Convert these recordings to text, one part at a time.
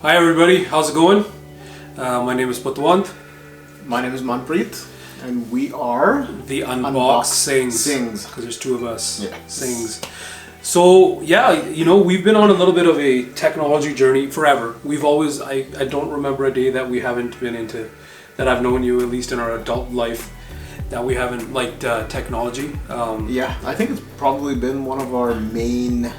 Hi everybody, how's it going? My name is Putwant. My name is Manpreet, and we are the Unbox Singhs. Because there's two of us. Yeah. Singhs. So yeah, we've been on a little bit of a technology journey forever. We've always, I don't remember a day that we haven't been into, that I've known you, at least in our adult life, that we haven't liked technology. Yeah, I think it's probably been one of our main.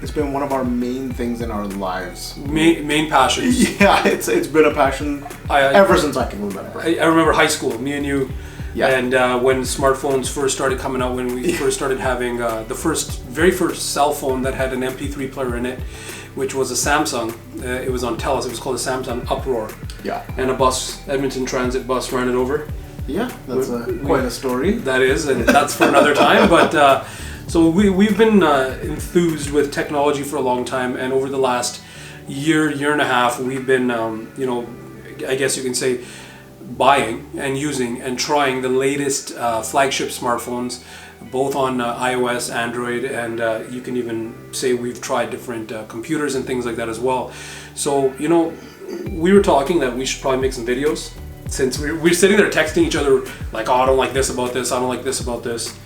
It's been one of our main things in our lives. Main passions. Yeah, it's been a passion ever since I can remember. I remember high school, me and you. Yeah. And when smartphones first started coming out, when we first started having the very first cell phone that had an MP3 player in it, which was a Samsung. It was on TELUS. It was called a Samsung Uproar. Yeah. And a bus, Edmonton Transit bus, ran it over. Yeah, that's quite a story. That is, and that's for another time. But so we've been enthused with technology for a long time, and over the last year and a half, we've been, I guess you can say, buying and using and trying the latest flagship smartphones, both on iOS, Android, and you can even say we've tried different computers and things like that as well. So, we were talking that we should probably make some videos, since we're sitting there texting each other like, oh, I don't like this about this, I don't like this about this.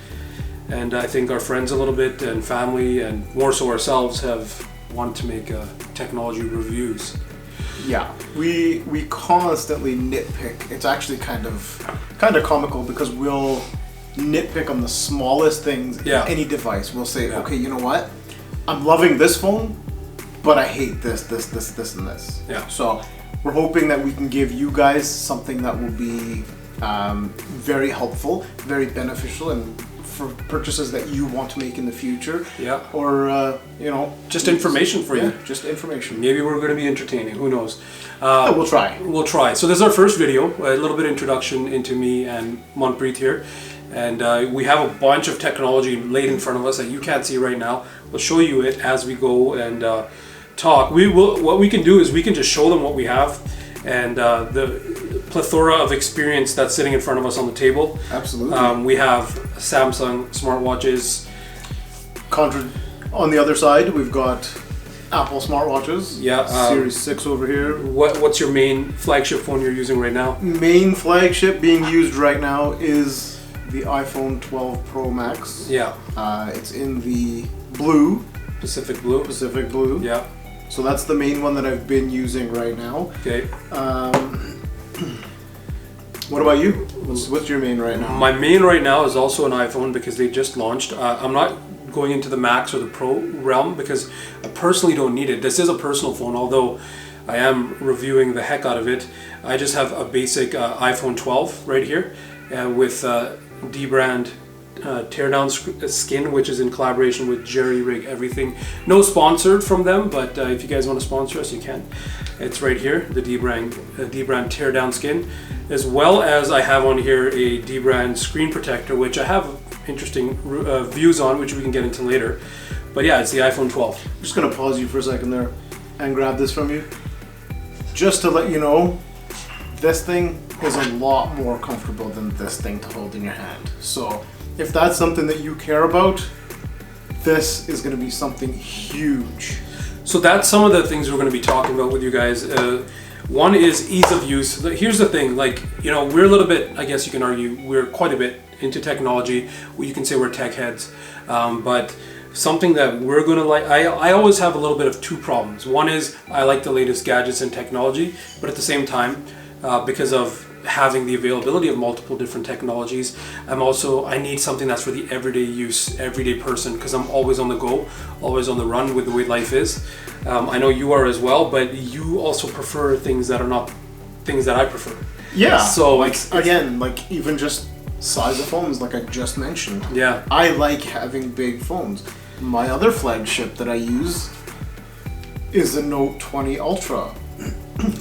And I think our friends a little bit, and family, and more so ourselves, have wanted to make technology reviews. Yeah, we constantly nitpick. It's actually kind of comical because we'll nitpick on the smallest things in any device. We'll say, okay, you know what? I'm loving this phone, but I hate this, and this. Yeah. So we're hoping that we can give you guys something that will be very helpful, very beneficial, and for purchases that you want to make in the future. Yeah. Or just information for you. Just information. Maybe we're going to be entertaining. Who knows? We'll try. We'll try. So this is our first video. A little bit of introduction into me and Manpreet here, and we have a bunch of technology laid in front of us that you can't see right now. We'll show you it as we go and talk. What we can do is we can just show them what we have and the plethora of experience that's sitting in front of us on the table. Absolutely. We have Samsung smartwatches. On the other side, we've got Apple smartwatches. Yeah. Series 6 over here. What's your main flagship phone you're using right now? Main flagship being used right now is the iPhone 12 Pro Max. Yeah. It's in the blue. Pacific Blue. Pacific Blue. Yeah. So that's the main one that I've been using right now. Okay. What about you? What's your main right now? My main right now is also an iPhone because they just launched. I'm not going into the Max or the Pro realm because I personally don't need it. This is a personal phone, although I am reviewing the heck out of it. I just have a basic iPhone 12 right here with D-brand teardown skin, which is in collaboration with Jerry Rig Everything. No sponsored from them, but if you guys want to sponsor us, you can. It's right here, the D-brand teardown skin, as well as I have on here a D-brand screen protector, which I have interesting views on, which we can get into later. But yeah, it's the iPhone 12. I'm just gonna pause you for a second there and grab this from you, just to let you know, this thing is a lot more comfortable than this thing to hold in your hand. So if that's something that you care about, this is going to be something huge. So that's some of the things we're going to be talking about with you guys. One is ease of use. Here's the thing, we're a little bit, I guess you can argue, we're quite a bit into technology. You can say we're tech heads, but something that we're going to like, I always have a little bit of two problems. One is I like the latest gadgets and technology, but at the same time, because of having the availability of multiple different technologies, I need something that's for the everyday use, everyday person, because I'm always on the go, always on the run with the way life is. I know you are as well, but you also prefer things that are not things that I prefer. Yeah. So even just size of phones, like I just mentioned. Yeah. I like having big phones. My other flagship that I use is the Note 20 Ultra.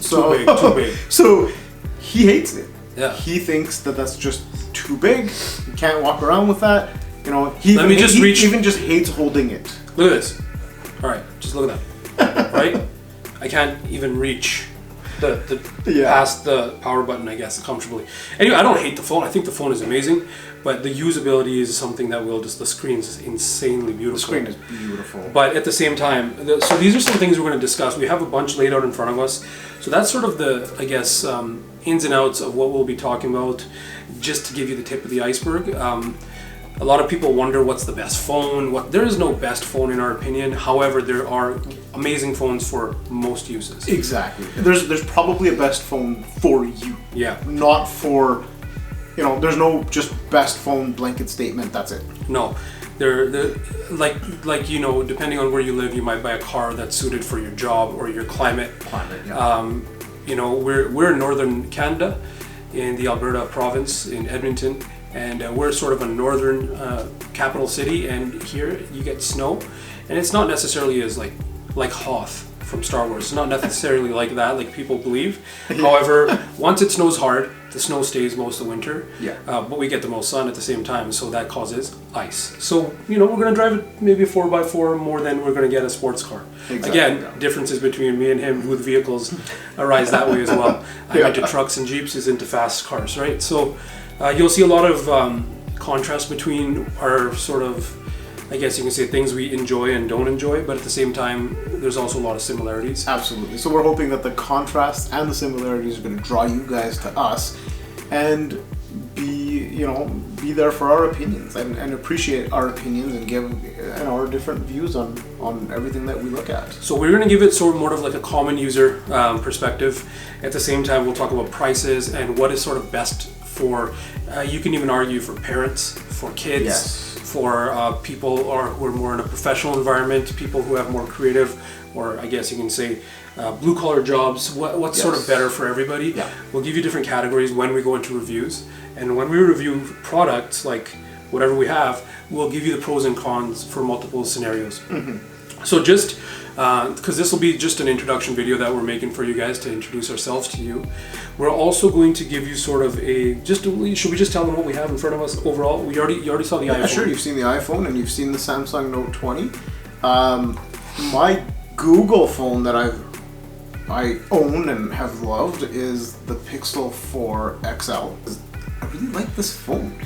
Too big. So he hates it. Yeah. He thinks that that's just too big. You can't walk around with that. He even just hates holding it. Look at this. All right, just look at that. Right? I can't even reach past the power button, I guess, comfortably. Anyway, I don't hate the phone. I think the phone is amazing, but the usability is something that the screen's insanely beautiful. The screen is beautiful. But at the same time, so these are some things we're going to discuss. We have a bunch laid out in front of us. So that's sort of the, I guess, ins and outs of what we'll be talking about, just to give you the tip of the iceberg. A lot of people wonder what's the best phone. There is no best phone in our opinion. However, there are amazing phones for most uses. Exactly. There's probably a best phone for you. Yeah. Not for, there's no just best phone blanket statement. That's it. No. They're like depending on where you live, you might buy a car that's suited for your job or your climate. Yeah. We're in northern Canada, in the Alberta province, in Edmonton. And we're sort of a northern capital city, and here you get snow, and it's not necessarily as like Hoth from Star Wars. It's not necessarily like that, like people believe. However, once it snows hard, the snow stays most of the winter. Yeah. But we get the most sun at the same time, so that causes ice. So we're going to drive it maybe a 4x4 more than we're going to get a sports car. Exactly. Again, differences between me and him with vehicles arise that way as well. I'm into trucks and Jeeps, he's into fast cars, right? So. You'll see a lot of contrast between our sort of, I guess you can say, things we enjoy and don't enjoy, but at the same time, there's also a lot of similarities. Absolutely. So we're hoping that the contrast and the similarities are going to draw you guys to us and be there for our opinions and appreciate our opinions and give our different views on everything that we look at. So we're going to give it sort of more of like a common user perspective. At the same time, we'll talk about prices and what is sort of best for, you can even argue for parents, for kids, yes. For people who are more in a professional environment, people who have more creative, or I guess you can say blue collar jobs, what's sort of better for everybody. Yeah. We'll give you different categories when we go into reviews, and when we review products, like whatever we have, we'll give you the pros and cons for multiple scenarios. Mm-hmm. So just, because this will be just an introduction video that we're making for you guys to introduce ourselves to you, we're also going to give you sort of should we just tell them what we have in front of us overall? You already saw the iPhone. Sure, you've seen the iPhone and you've seen the Samsung Note 20. My Google phone that I own and have loved is the Pixel 4 XL. I really like this phone.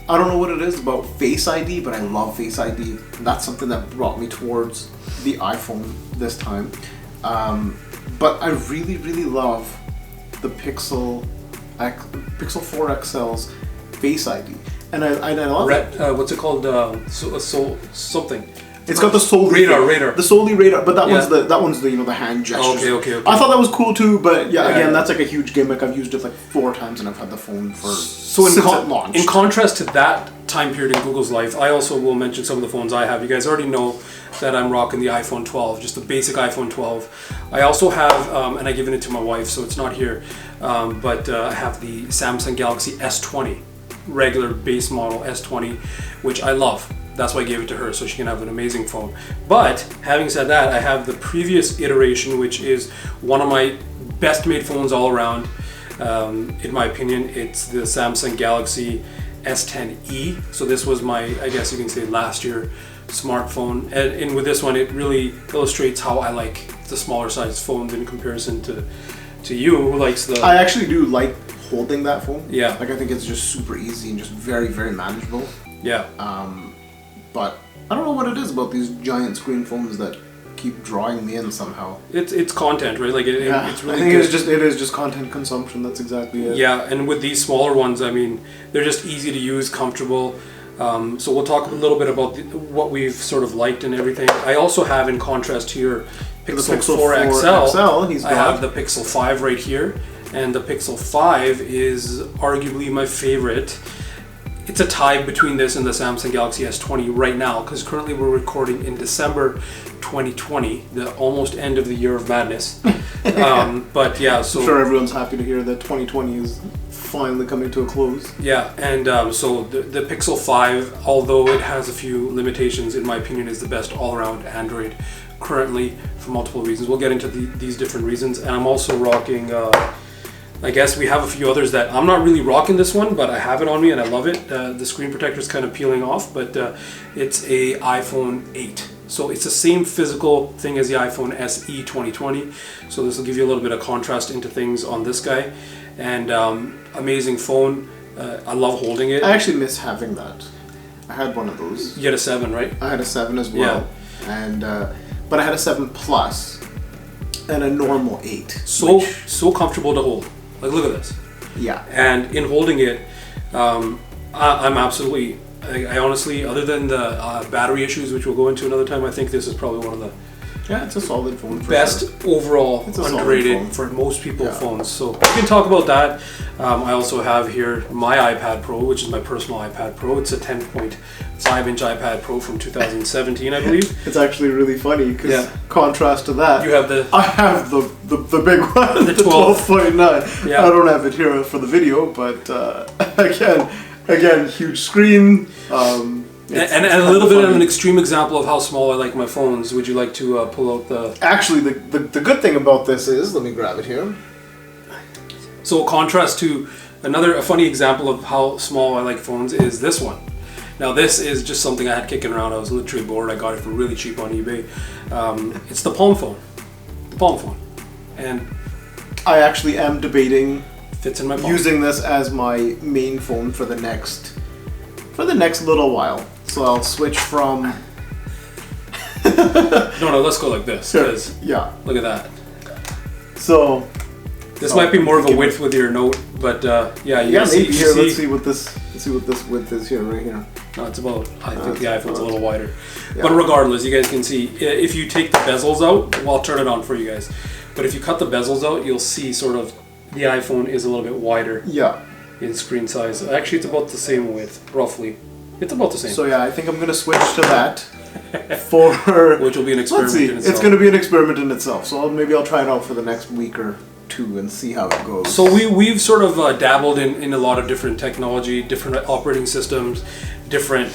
I don't know what it is about Face ID, but I love Face ID. That's something that brought me towards the iPhone this time. But I really, really love the Pixel 4 XL's Face ID. And I love it. What's it called? Something. It's got the Soli radar. The Soli radar, but that one's the the hand gestures. Okay. I thought that was cool too, but again, that's like a huge gimmick. I've used it like 4 times, and I've had the phone since it launched. In contrast to that time period in Google's life, I also will mention some of the phones I have. You guys already know that I'm rocking the iPhone 12, just the basic iPhone 12. I also have, and I've given it to my wife, so it's not here, but I have the Samsung Galaxy S20, regular base model S20, which I love. That's why I gave it to her, so she can have an amazing phone. But having said that, I have the previous iteration, which is one of my best made phones all around. In my opinion, it's the Samsung Galaxy S10e. So this was my, I guess you can say, last year smartphone. And with this one, it really illustrates how I like the smaller size phones in comparison to you, who likes the... I actually do like holding that phone. Yeah. Like, I think it's just super easy and just very, very manageable. Yeah. But I don't know what it is about these giant screen phones that keep drawing me in somehow. It's content, right? Like it's really. I think it is just content consumption. That's exactly it. Yeah, and with these smaller ones, I mean, they're just easy to use, comfortable. So we'll talk a little bit about what we've sort of liked and everything. I also have, in contrast to your Pixel 4 XL, I have the Pixel 5 right here, and the Pixel 5 is arguably my favorite. It's a tie between this and the Samsung Galaxy S20 right now, because currently we're recording in December 2020, the almost end of the year of madness. But yeah, so... I'm sure everyone's happy to hear that 2020 is finally coming to a close. Yeah, and so the Pixel 5, although it has a few limitations, in my opinion is the best all-around Android currently for multiple reasons. We'll get into these different reasons. And I'm also rocking... I guess we have a few others that I'm not really rocking this one, but I have it on me and I love it. The screen protector is kind of peeling off, but it's a iPhone 8. So it's the same physical thing as the iPhone SE 2020. So this will give you a little bit of contrast into things on this guy. And amazing phone. I love holding it. I actually miss having that. I had one of those. You had a 7, right? I had a 7 as well. Yeah. And but I had a 7 Plus and a normal 8. So comfortable to hold. Like, look at this. Yeah. And in holding it, I'm absolutely... I honestly, other than the battery issues, which we'll go into another time, I think this is probably one of the it's a solid phone. Best overall underrated for most people phones. So we can talk about that. I also have here my iPad Pro, which is my personal iPad Pro. It's a 10.5-inch iPad Pro from 2017, I believe. It's actually really funny because contrast to that, you have I have the big one, the 12.9. Yeah. I don't have it here for the video, but again, huge screen. And a little bit of an extreme example of how small I like my phones. Would you like to pull out the... Actually, the good thing about this is, let me grab it here. So contrast to a funny example of how small I like phones is this one. Now this is just something I had kicking around. I was literally bored. I got it for really cheap on eBay. It's the Palm phone. The Palm phone. And I actually am debating fits in my palm. Using this as my main phone for the next little while. So I'll switch from... No, let's go like this. Sure. Yeah. Look at that. So... This might be more of a width with your Note, but yeah, maybe here. Let's see what this width is here, right here. No, it's about. I think the iPhone's a little wider, but regardless, you guys can see if you take the bezels out. Well, I'll turn it on for you guys. But if you cut the bezels out, you'll see sort of the iPhone is a little bit wider. Yeah. In screen size, actually, it's about the same width, roughly. It's about the same. So yeah, I think I'm gonna switch to that for which will be an experiment. Let's see. In itself. It's gonna be an experiment in itself. So maybe I'll try it out for the next week or two and see how it goes. So we've sort of dabbled in a lot of different technology, different operating systems, different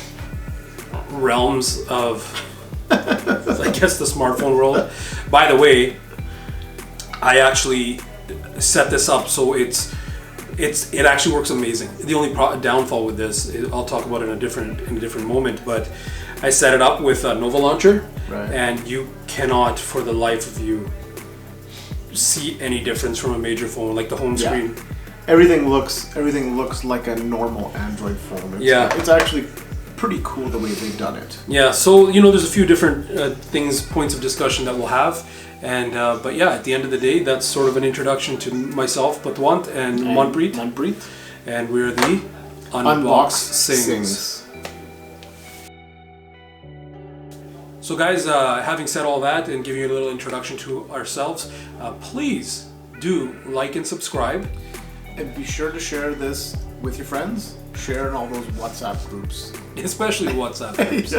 realms of, I guess, the smartphone world. By the way, I actually set this up so it actually works amazing. The only downfall with this, I'll talk about it in a different moment, but I set it up with a Nova Launcher, and you cannot, for the life of you, see any difference from a major phone, like the home screen. Everything looks like a normal Android phone. It's actually pretty cool the way they've done it. Yeah, so there's a few different points of discussion that we'll have, and but yeah, at the end of the day, that's sort of an introduction to myself, Patwant, and Manpreet, and we're the Unbox Singhs. So guys, having said all that and giving you a little introduction to ourselves, please do like and subscribe. And be sure to share this with your friends. Share in all those WhatsApp groups. Especially WhatsApp groups.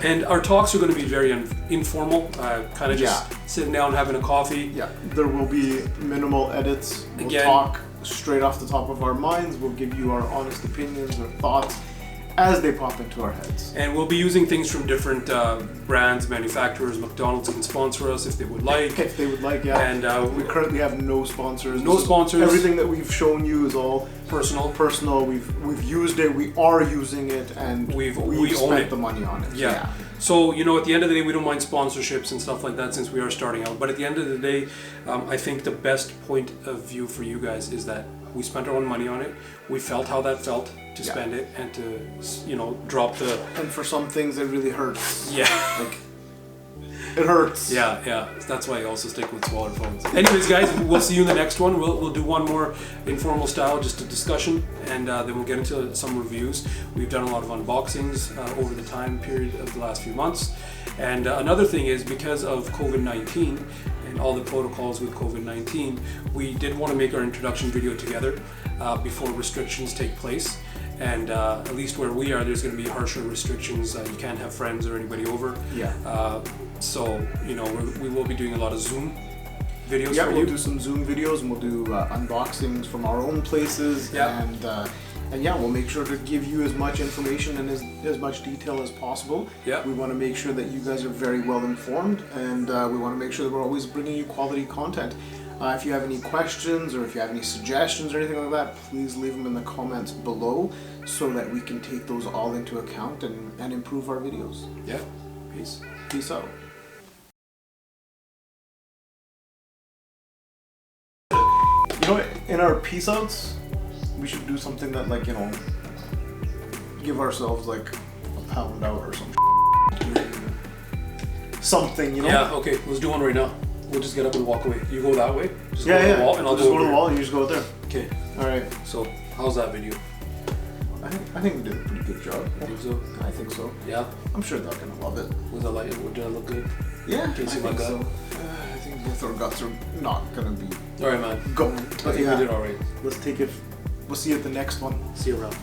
And our talks are going to be very informal, kind of just sitting down having a coffee. Yeah, there will be minimal edits. We'll talk straight off the top of our minds. We'll give you our honest opinions or thoughts as they pop into our heads. And we'll be using things from different brands, manufacturers. McDonald's can sponsor us if they would like. If they would like, yeah. And we currently have no sponsors. No sponsors. Everything that we've shown you is all personal. We've used it. We are using it, and we spent the money on it. Yeah. So at the end of the day, we don't mind sponsorships and stuff like that since we are starting out. But at the end of the day, I think the best point of view for you guys is that we spent our own money on it. We felt how that felt to spend it and to, drop the... And for some things, it really hurts. Yeah. Like, it hurts. Yeah. That's why I also stick with smaller phones. Anyways, guys, we'll see you in the next one. We'll do one more informal style, just a discussion, and then we'll get into some reviews. We've done a lot of unboxings over the time period of the last few months. And another thing is, because of COVID-19 and all the protocols with COVID-19, we did want to make our introduction video together before restrictions take place. And at least where we are, there's going to be harsher restrictions. You can't have friends or anybody over. Yeah. So, we will be doing a lot of Zoom videos for you. We'll do some Zoom videos, and we'll do unboxings from our own places. Yeah. And we'll make sure to give you as much information and as much detail as possible. Yeah. We want to make sure that you guys are very well informed, and we want to make sure that we're always bringing you quality content. If you have any questions or if you have any suggestions or anything like that, please leave them in the comments below so that we can take those all into account and improve our videos. Yeah. Peace. Peace out. You know, in our peace outs, we should do something that, like, you know, give ourselves like a pound out or some something, you know? Yeah, okay, let's do one right now. We'll just get up and walk away. You go that way, just Yeah, go to yeah. the wall, and I'll just go go to over the wall. You just go there. here. Okay, Alright. so how's that video? I think we did a pretty good job. You think so? I think so. Yeah? I'm sure they're gonna love it. Was that like, did I look good? Yeah, Can you see I my think gut? so. I think both our guts are not gonna be Alright, man. going. I But think yeah, we did alright. let's take it. We'll see you at the next one. See you around.